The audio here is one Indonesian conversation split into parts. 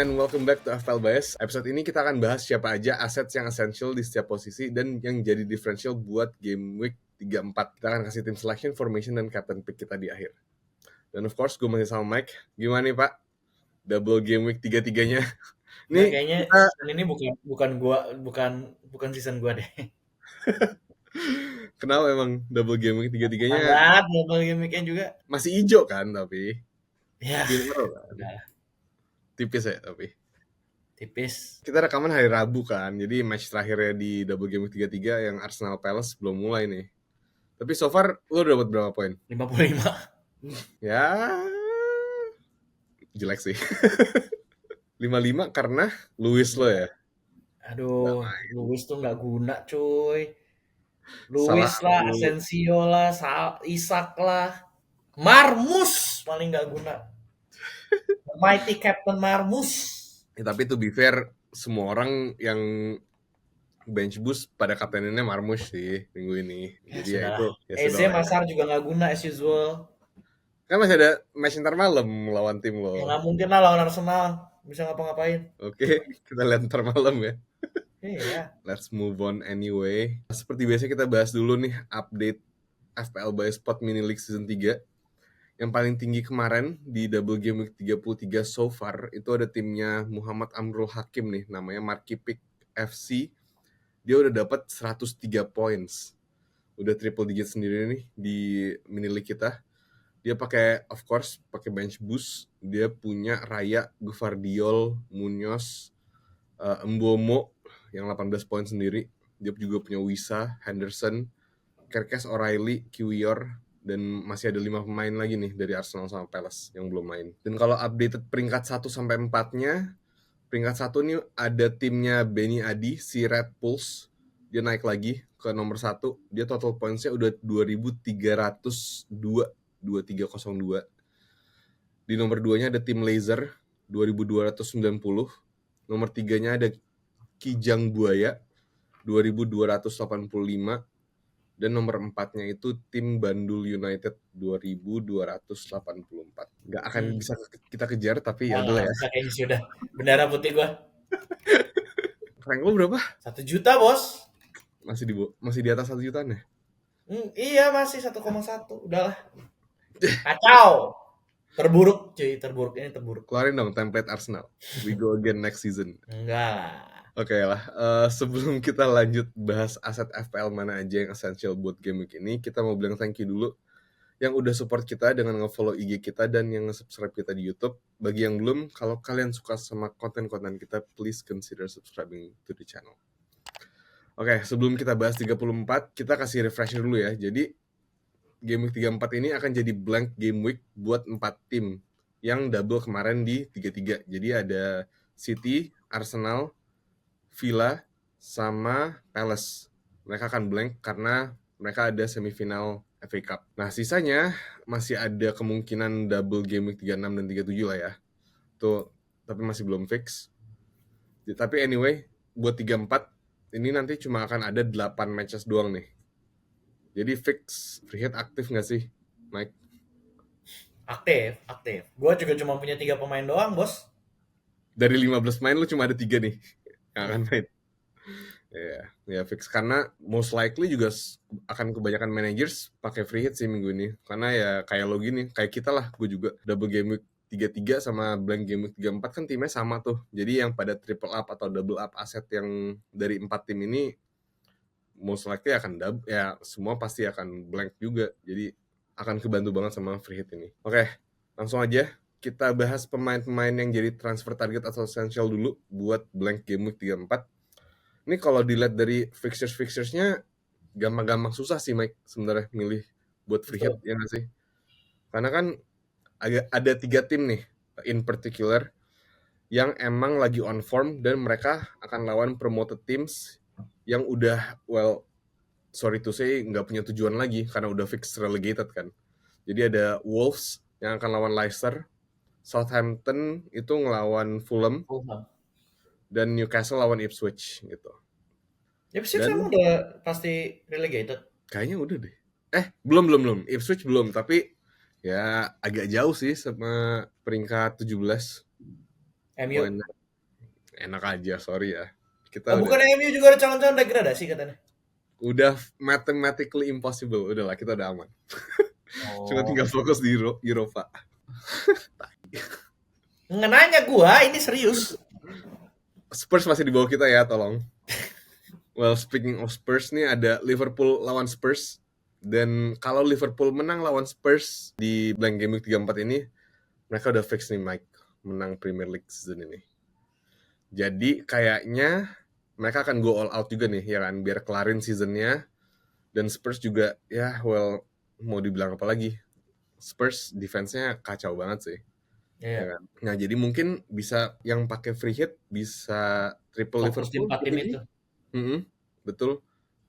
and welcome back to FPL Bias. Episode ini kita akan bahas siapa aja aset yang essential di setiap posisi dan yang jadi differential buat game week 3-4. Kita akan kasih tim selection, formation, dan captain pick kita di akhir. Dan of course, gue masih sama Mike. Gimana nih Pak? Double game week 3-3-nya. Nah, Nih, kayaknya kita... season ini bukan season gua deh. Kenapa emang double game week 3-3-nya Banget double gimmicknya juga. masih hijau kan tapi? Ya, Winner kan? udah Tipis ya tapi. tipis. Kita rekaman hari Rabu kan, jadi match terakhirnya di double game week 3-3 yang Arsenal Palace belum mulai nih. Tapi so far, lo udah dapat berapa poin? 55. Ya, jelek sih. 55 karena Luis lo ya? Aduh, Luis tuh nggak guna, cuy. Salah Luis lah, lu. Asensio lah, Isak lah. Marmus paling nggak guna. The Mighty Captain Marmus. Ya, tapi to be fair, semua orang yang bench boost pada kapteninnya Marmush sih minggu ini. Ya Jadi ya sudah itu, lah. ya sudah Eze lah ya. Masar juga nggak guna as usual. Kan masih ada match ntar malam lawan tim Ya lo. nggak mungkin lah lawan Arsenal. Bisa ngapa-ngapain. Oke, kita lihat ntar malam ya. Iya. Let's move on anyway. Seperti biasa kita bahas dulu nih update FPL by Spot Mini League Season 3. Yang paling tinggi kemarin di double game week 33 so far itu ada timnya Muhammad Amrul Hakim nih, namanya Marquee Pick FC. Dia udah dapat 103 points. Udah triple digit sendiri nih di mini league kita. Dia pakai bench boost. Dia punya Raya, Gvardiol, Munoz, Mbomo yang 18 poin sendiri. Dia juga punya Wisa, Henderson, Kerkes, O'Reilly, Kiwior, dan masih ada 5 pemain lagi nih dari Arsenal sama Palace yang belum main. Dan kalau updated peringkat 1-4-nya, peringkat 1 nih ada timnya Benny Adi, si Red Bulls. Dia naik lagi ke nomor 1. Dia total points-nya udah 2302, 2302. Di nomor 2-nya ada tim Laser, 2290. Nomor 3-nya ada Kijang Buaya, 2285. Dan nomor 4-nya itu tim Bandul United 2284. Nggak akan bisa kita kejar, tapi ya udah Nggak ya. bisa kayaknya sudah. Bendera putih gua. Rank lo berapa? 1 juta, Bos. Masih di atas 1 jutaan ya? Iya, masih 1,1. Udahlah. Kacau. Terburuk, cuy. Terburuk. Ini terburuk. Keluarin dong template Arsenal. We go again next season. Enggak lah. Oke lah, sebelum kita lanjut bahas aset FPL mana aja yang essential buat game week ini, kita mau bilang thank you dulu yang udah support kita dengan nge-follow IG kita dan yang nge-subscribe kita di YouTube. Bagi yang belum, kalau kalian suka sama konten-konten kita, please consider subscribing to the channel. Oke, sebelum kita bahas 34, kita kasih refresher dulu ya. Jadi, game week 34 ini akan jadi blank game week buat 4 tim yang double kemarin di 33. Jadi ada City, Arsenal, Villa, sama Palace. Mereka akan blank karena mereka ada semifinal FA Cup. Nah, sisanya masih ada kemungkinan double game week 36 dan 37 lah ya. Tuh, tapi masih belum fix. Tapi anyway, buat 34, ini nanti cuma akan ada 8 matches doang nih. Jadi fix, free hit aktif nggak sih, Mike? Aktif. Gua juga cuma punya 3 pemain doang, Bos. Dari 15 main lu cuma ada 3 nih yang akan main. Ya fix karena most likely juga akan kebanyakan managers pakai free hit sih minggu ini. Karena ya kayak lo gini, kayak kita lah, gue juga double game week 33 sama blank game week 34 kan timnya sama tuh. Jadi yang pada triple up atau double up aset yang dari 4 tim ini most likely akan double, ya semua pasti akan blank juga. Jadi akan kebantu banget sama free hit ini. Oke, langsung aja kita bahas pemain-pemain yang jadi transfer target atau essential dulu buat blank game week 34. Ini kalau dilihat dari fixtures-nya gampang-gampang susah sih Mike sebenarnya milih buat free hit, ya nggak sih? Karena kan ada 3 tim nih in particular yang emang lagi on form dan mereka akan lawan promoted teams yang udah, well, sorry to say, nggak punya tujuan lagi karena udah fix relegated kan. Jadi ada Wolves yang akan lawan Leicester, Southampton itu ngelawan Fulham, dan Newcastle lawan Ipswich gitu. Ipswich emang udah pasti relegated? Kayaknya udah deh. Belum. Ipswich belum, tapi ya agak jauh sih sama peringkat 17. MU. Oh, enak aja, sorry ya. Oh, Kita udah bukan MU juga ada calon-calon degradasi katanya. udah mathematically impossible. Udahlah, kita udah aman. Cuma tinggal Oh. fokus di Europa. Ngenanya gua, ini serius. Spurs masih di bawah kita ya, tolong. Well, speaking of Spurs nih, ada Liverpool lawan Spurs. Dan kalau Liverpool menang lawan Spurs di blank game week 34 ini, mereka udah fix nih Mike menang Premier League season ini. Jadi kayaknya mereka akan go all out juga nih ya kan, biar kelarin seasonnya. Dan Spurs juga ya well, mau dibilang apa lagi, Spurs defense-nya kacau banget sih. Iya. Ya kan? Nah jadi mungkin bisa yang pakai free hit bisa triple Fokus di Liverpool 4 tim maybe. itu. Betul.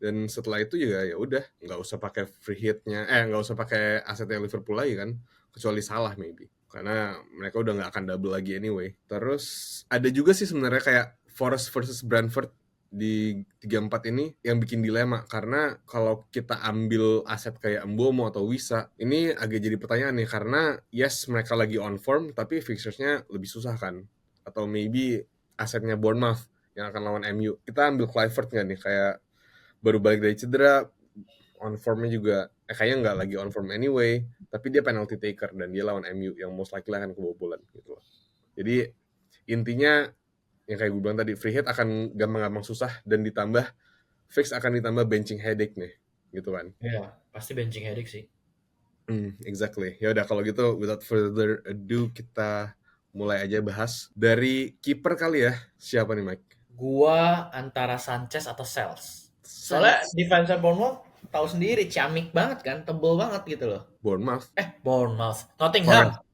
Dan setelah itu juga ya udah nggak usah pakai free hitnya, nggak usah pakai asetnya Liverpool lagi kan, kecuali salah maybe, karena mereka udah nggak akan double lagi anyway. Terus ada juga sih sebenarnya kayak Forest versus Brentford di 34 ini yang bikin dilema, karena kalau kita ambil aset kayak Mbomo atau Wisa, ini agak jadi pertanyaan nih, karena yes mereka lagi on form tapi fixturesnya lebih susah kan, atau maybe asetnya Bournemouth yang akan lawan MU, kita ambil Clivert nggak nih, kayak baru balik dari cedera, on formnya juga kayaknya nggak lagi on form anyway, tapi dia penalty taker dan dia lawan MU yang most likely akan kebobolan gitu loh. Jadi intinya yang kayak gue bilang tadi, free hit akan gampang-gampang susah, dan ditambah fix akan ditambah benching headache nih gitu kan. Iya, pasti benching headache sih. Exactly. Ya udah kalau gitu without further ado kita mulai aja bahas dari kiper kali ya. Siapa nih Mike? Gua antara Sanchez atau Sales. Soalnya defense Bournemouth tahu sendiri, ciamik banget kan, tebel banget gitu loh. Bournemouth. Bournemouth, Nottingham. Forest.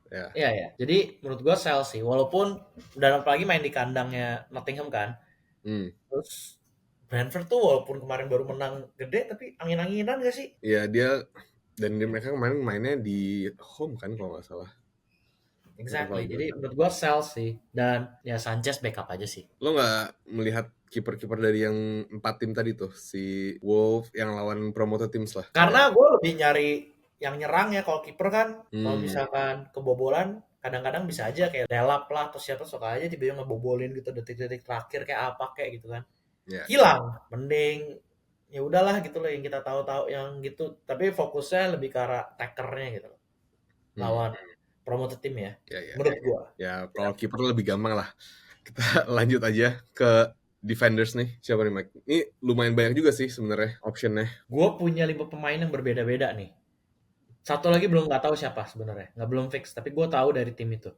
Ya. Iya ya. Jadi menurut gua Sales sih, walaupun dan apalagi main di kandangnya Nottingham kan. Hmm. Terus Brentford tuh walaupun kemarin baru menang gede, tapi angin-anginan gak sih? Ya dia dan mereka kemarin mainnya di home kan kalau nggak salah. Exactly. Jadi menurut gua Sales sih. Dan ya Sanchez backup aja sih. Lo nggak melihat kiper-kiper dari yang 4 tim tadi tuh, si Wolves yang lawan promoted teams lah? Karena gue lebih nyari yang nyerang ya, kalau kiper kan kalau Hmm. misalkan kebobolan kadang-kadang bisa aja kayak Delap lah atau siapa suka aja tiba-tiba ngebobolin gitu detik-detik terakhir kayak apa kayak gitu kan. Ya. Hilang, mending ya udahlah gitu loh yang kita tahu-tahu yang gitu, tapi fokusnya lebih ke arah takernya gitu loh. Lawan promoted team ya. Menurut gua. Ya kalau kiper lebih gampang lah. Kita lanjut aja ke defenders nih. Siapa nih Mike? Ini lumayan banyak juga sih sebenarnya optionnya. Gue punya 5 pemain yang berbeda-beda nih. Satu lagi belum nggak tahu siapa sebenarnya, nggak belum fix. Tapi gue tahu dari tim itu.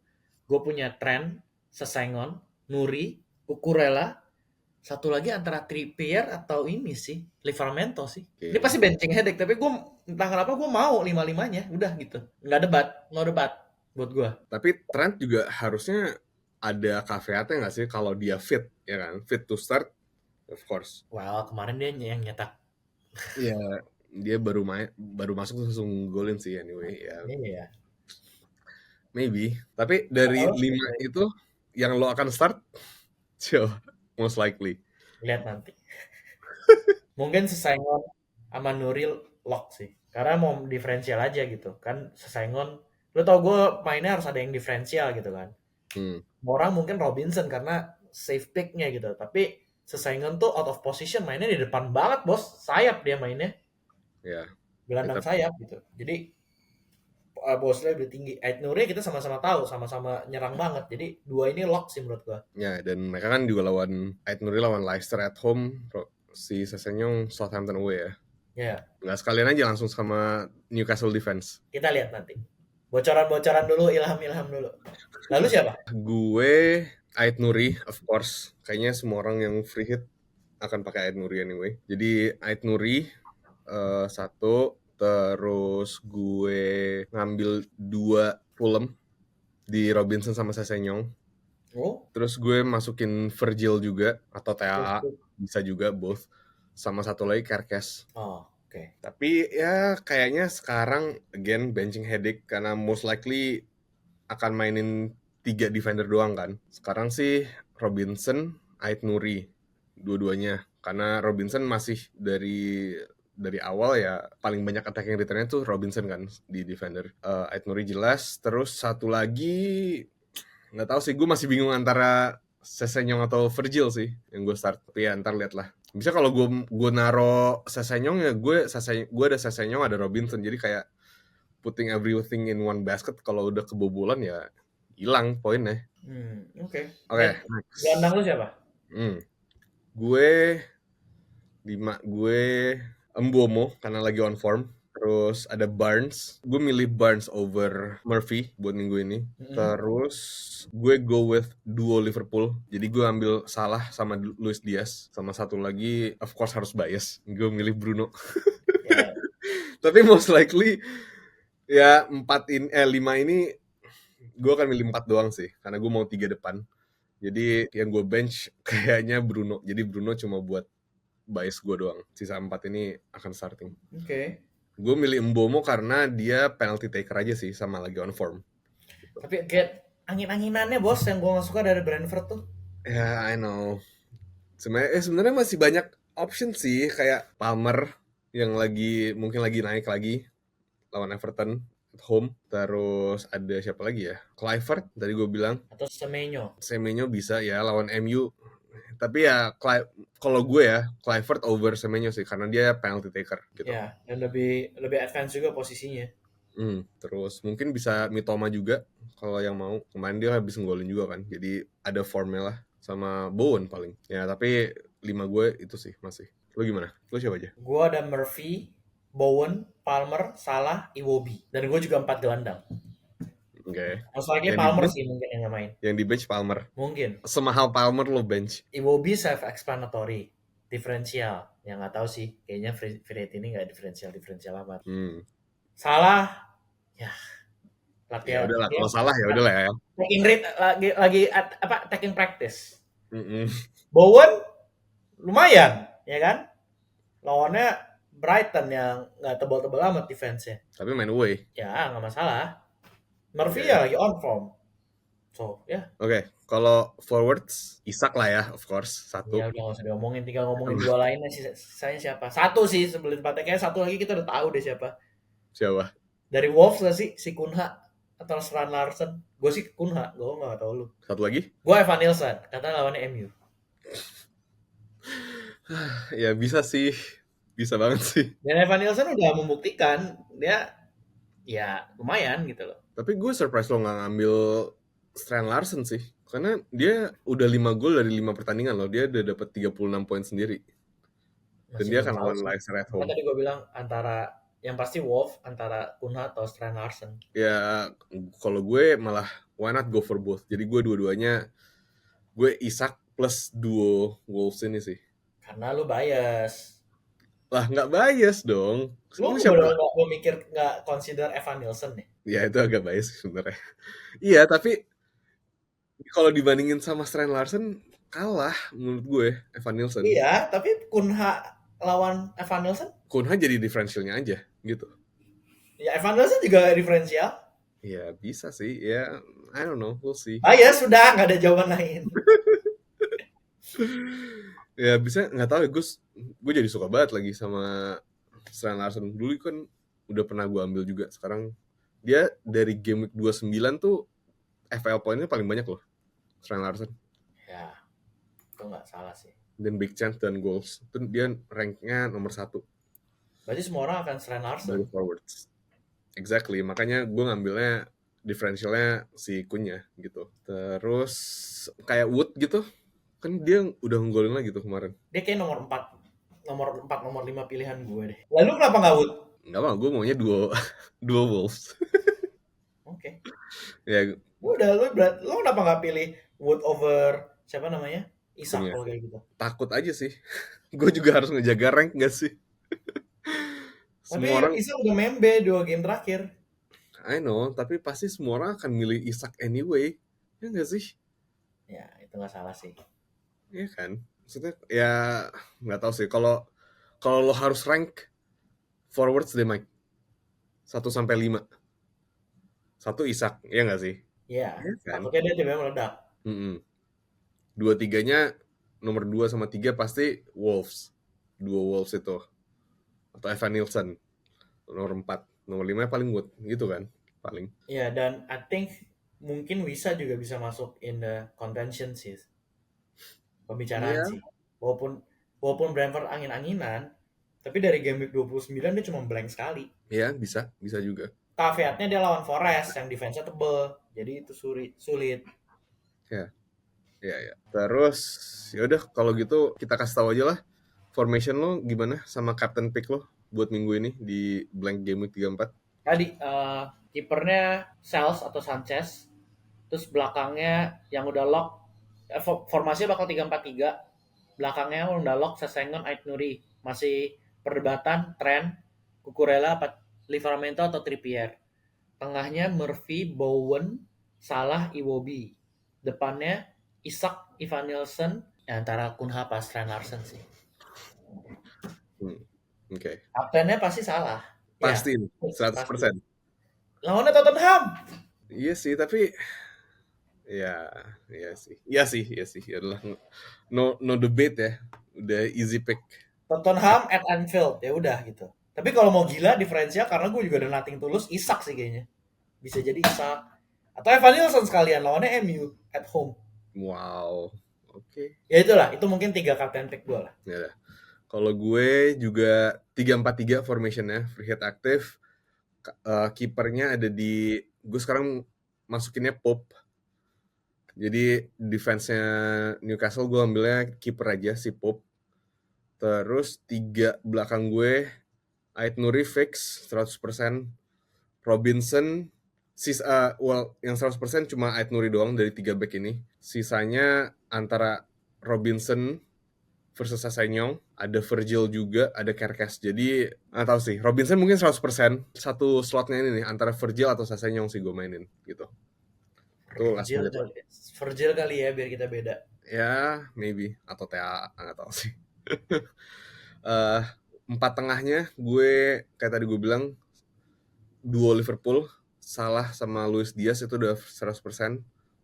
Gue punya Trent, Sesengon, Nuri, Cucurella. Satu lagi antara Trippier atau ini sih, Livramento sih. Oke. Ini pasti benching headache, tapi gue entah kenapa gue mau lima-limanya. Udah gitu, nggak debat, no debat buat gue. Tapi Trent juga harusnya ada caveatnya nggak sih kalau dia fit, ya kan? Fit to start, of course. Well, kemarin dia yang nyetak. Iya, dia baru masuk langsung golin sih anyway. Ya, Iya. maybe. Tapi dari Oh, 5 itu yang lo akan start, most likely. lihat nanti. Mungkin Sesengon sama Nuril lock sih. Karena mau diferensial aja gitu. Kan Sesengon, lo tau gue mainnya harus ada yang diferensial gitu kan. Orang mungkin Robinson karena safe pick-nya gitu. Tapi Sesengon tuh out of position, mainnya di depan banget bos. Sayap dia mainnya. Ya. Gelandang sayap gitu. Jadi bosnya lebih tinggi. Ait Nuri kita sama-sama tahu, sama-sama nyerang banget. Jadi dua ini lock sih menurut gua. Ya, dan mereka kan juga Ait Nuri lawan Leicester at home, si Sesenyong Southampton away ya. Ya. Nggak sekalian aja langsung sama Newcastle defense. Kita lihat nanti. Bocoran-bocoran dulu, ilham-ilham dulu. Lalu siapa? Gue Ait Nuri, of course. Kayaknya semua orang yang free hit akan pakai Ait Nuri anyway. Jadi Ait Nuri satu, terus gue ngambil 2 Fulham di Robinson sama Sesenyong. Terus gue masukin Virgil juga atau TAA, bisa juga both. Sama satu lagi Kerkes. Oke. Tapi ya kayaknya sekarang again benching headache karena most likely akan mainin 3 defender doang kan. Sekarang sih Robinson, Ait Nuri dua-duanya. Karena Robinson masih dari awal ya paling banyak attacking return-nya tuh Robinson kan di defender. Ait Nuri jelas. Terus satu lagi nggak tahu sih, gue masih bingung antara Sessegnon atau Virgil sih yang gue start. Tapi ya ntar lihat lah. Bisa kalau gue naro Sessegnon ya gue ada Sessegnon, ada Robinson, jadi kayak putting everything in one basket. Kalau udah kebobolan ya hilang poinnya. Oke. Oke, Dan gelandang next. lu siapa? Gue 5, gue Mbomo karena lagi on form. Terus ada Barnes. Gue milih Barnes over Murphy buat minggu ini. Terus gue go with duo Liverpool. Jadi gue ambil Salah sama Luis Diaz. Sama satu lagi, of course harus bias. Gue milih Bruno. Ya, Tapi most likely ya 5 ini gue akan milih 4 doang sih. Karena gue mau 3 depan. Jadi yang gue bench kayaknya Bruno. Jadi Bruno cuma buat bias gue doang. Sisa 4 ini akan starting. oke. Gue milih Mbomo karena dia penalty taker aja sih, sama lagi on form. Tapi kayak angin-anginannya bos yang gue gak suka dari Brentford tuh. Ya, I know. Sebenarnya masih banyak option sih, kayak Palmer yang mungkin lagi naik lagi lawan Everton at home. Terus ada siapa lagi ya? Clivert tadi gue bilang. Atau Semenyo. Semenyo bisa ya lawan MU. Tapi ya kalau gue ya Clivert over Semenyo sih karena dia penalty taker gitu. Ya, dan lebih advance juga posisinya. Terus mungkin bisa Mitoma juga kalau yang mau. Kemarin dia habis ngolin juga kan. Jadi ada formnya lah, sama Bowen paling. Ya tapi 5 gue itu sih masih. Lo gimana? Lo siapa aja? Gue ada Murphy, Bowen, Palmer, Salah, Iwobi. Dan gue juga 4 gelandang. Oke. Most likely Yang di Palmer bench, sih mungkin yang main. yang di bench Palmer. Mungkin. Semahal Palmer lo bench. Iwobi self-explanatory. Diferensial. Yang nggak tahu sih. Kayaknya Fred ini nggak diferensial amat. Salah, ya Ya latihan udahlah, dia kalau salah ya udahlah ya. taking rate lagi taking practice. Mm-mm. Bowen lumayan, ya kan? Lawannya Brighton yang nggak tebal-tebal amat defense-nya. Tapi main away. Ya nggak masalah. Murphy Oke. ya lagi on form. So ya. Oke, kalau forwards Isak lah ya, of course, Ya satu. udah nggak usah diomongin, tinggal ngomongin dua lainnya sih. Saya siapa? Satu sih sebelum empatnya, kayak satu lagi kita udah tahu deh siapa. Siapa? Dari Wolves gak sih? Si Kunha atau Strand Larsen? Gue sih Kunha, gue nggak tahu lu. Satu lagi? Gue Evan Nilsson, katanya lawannya MU. Ya bisa sih. Bisa banget sih. Dan Evan Nilsson udah membuktikan dia ya lumayan gitu loh. Tapi gue surprise lo nggak ngambil Strand Larsen sih. Karena dia udah 5 gol dari 5 pertandingan loh. Dia udah dapat 36 poin sendiri. Dan Masih dia belum akan tahu lawan sih. Leicester at Kan home. tadi gue bilang antara yang pasti Wolf antara Kunha atau Strand Larsen. Ya kalau gue malah why not go for both. Jadi gue dua-duanya gue Isak plus duo Wolves ini sih. Karena lu bias. Lah nggak bias dong. Lu Siapa? gak mikir nggak consider Evan Nilsson nih? Ya itu agak bias sebenarnya. Iya tapi kalau dibandingin sama Strand Larsen kalah menurut gue Evan Nilsson. Iya, tapi Kunha lawan Evan Nilsson? Kunha jadi differentialnya aja gitu. Ya Evan Nilsson juga diferensial. Ya bisa sih. Ya I don't know, we'll see. Ya sudah, nggak ada jawaban lain. Ya bisa, nggak tahu ya, gue jadi suka banget lagi sama Strand Larsen. Dulu kan udah pernah gue ambil juga. Sekarang dia dari game week 29 tuh FPL poinnya paling banyak loh, Strand Larsen. Ya, itu nggak salah sih. Dan big chance dan goals. Itu dia ranknya nomor 1 Berarti semua orang akan Strand Larsen. dari forwards. Exactly, makanya gue ngambilnya differentialnya si Kunya gitu. Terus kayak Wood gitu, kan dia udah nggolin lagi tuh kemarin. Dia kayak nomor 4, nomor 5 pilihan gue deh. Lalu kenapa nggak Wood? Nggak mau, gue maunya duo Wolves. Oke. Ya, Udah, lu kenapa nggak pilih Wood over siapa namanya? Isak Kunya. kalau kayak gitu. Takut aja sih. Gue juga harus ngejaga rank nggak sih? Tapi Semua orang, Isak udah membe 2 game terakhir. I know, tapi pasti semua orang akan milih Isak anyway. Ya nggak sih? Ya, itu nggak salah sih. Iya kan? Maksudnya ya nggak tahu sih. Kalau lo harus rank forwards deh Mike. 1-5. 1 Isak, ya nggak sih? Iya, Iya kan? takutnya dia tiba-tiba meledak. 2-3-nya nomor 2 sama 3 pasti Wolves. Duo Wolves itu. Atau Evan Nilsson. Nomor 4. Nomor 5 paling Wood gitu kan? Paling. Iya, dan I think mungkin Wisa juga bisa masuk in the contention sih, pembicaraan Iya, sih. Walaupun Brentford angin-anginan, tapi dari game week 29 dia cuma blank sekali. iya bisa juga. Caveatnya dia lawan Forest yang defense-nya tebel, jadi itu sulit. Ya, ya. Terus ya udah kalau gitu kita kasih tahu aja lah formation lo gimana sama captain pick lo buat minggu ini di blank game week 34. Tadi kipernya Sales atau Sanchez, terus belakangnya yang udah lock, formasinya bakal 3-4-3. Belakangnya udah lock Sesengon, Ait Nuri. Masih perdebatan Trent, Cucurella, Livramento atau Trippier. Tengahnya Murphy, Bowen, Salah, Iwobi. Depannya Isak, Ivan Nielsen, ya antara Kunha pas Trent Larsen sih. Oke. Kaptennya pasti Salah. Pasti Ya, ini, pasti. 100%. Lawannya Tottenham. Iya sih, tapi ya, iya sih. Ya adalah no debate ya. Udah easy pick. Tottenham at Anfield, ya udah gitu. Tapi kalau mau gila diferensial, karena gue juga ada nothing tulus, Isak sih kayaknya. Bisa jadi Isak. Atau Evan Nilsson sekalian, lawannya MU at home. Wow. Oke. Ya itulah, itu mungkin 3 captain pick gue lah. Ya udah. Kalau gue juga 3-4-3 formationnya, free hit aktif. Kipernya ada di, gue sekarang masukinnya Pope. Jadi defense-nya Newcastle gue ambilnya kiper aja si Pope. Terus 3 belakang gue, Ait Nuri fix 100%. Robinson yang 100% cuma Ait Nuri doang dari 3 back ini. Sisanya antara Robinson versus Sessegnon, ada Virgil juga, ada Kerkes. Jadi nggak tahu sih. Robinson mungkin 100%. Satu slotnya ini nih antara Virgil atau Sessegnon sih gue mainin gitu. Tuh last minute. Virgil kali ya biar kita beda. Ya, maybe atau TA nggak tahu sih. 4 tengahnya gue kayak tadi gue bilang duo Liverpool, Salah sama Luis Diaz itu udah 100%.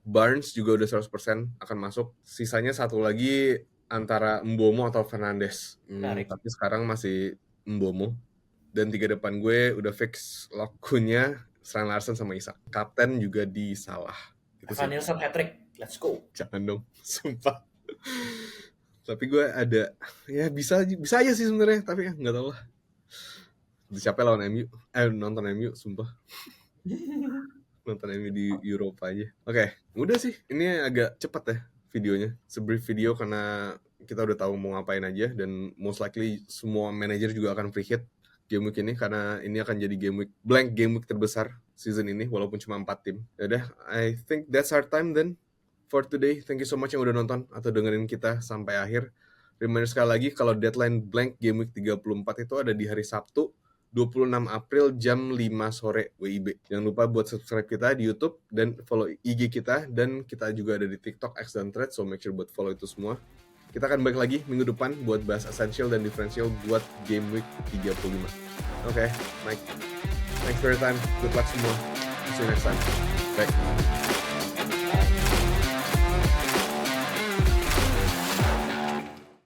Barnes juga udah 100% akan masuk. Sisanya satu lagi antara Mbomo atau Fernandes. Tapi sekarang masih Mbomo. Dan 3 depan gue udah fix Lokunya, Strand Larsen sama Isak. Kapten juga di Salah. Evan Nilsson hat-trick. Let's go. Jangan dong, sumpah. Tapi gue ada, ya bisa aja sih sebenarnya, tapi ya nggak tahu lah. Siapa lawan MU? Nonton MU, sumpah. Nonton MU di Eropa aja. Oke, udah sih. Ini agak cepat ya videonya. Sebrief video karena kita udah tahu mau ngapain aja dan most likely semua manajer juga akan free hit game week ini karena ini akan jadi blank game week terbesar season ini walaupun cuma 4 tim. Yaudah, I think that's our time then for today. Thank you so much yang udah nonton atau dengerin kita sampai akhir. Reminder sekali lagi kalau deadline blank game week 34 itu ada di hari Sabtu 26 April jam 5 sore WIB. Jangan lupa buat subscribe kita di YouTube dan follow IG kita dan kita juga ada di TikTok, X dan Threads, so make sure buat follow itu semua. Kita akan balik lagi minggu depan buat bahas essential dan differential buat game week 35. Oke, Mike. Thanks for your time. Good luck semua. See you next time. Bye.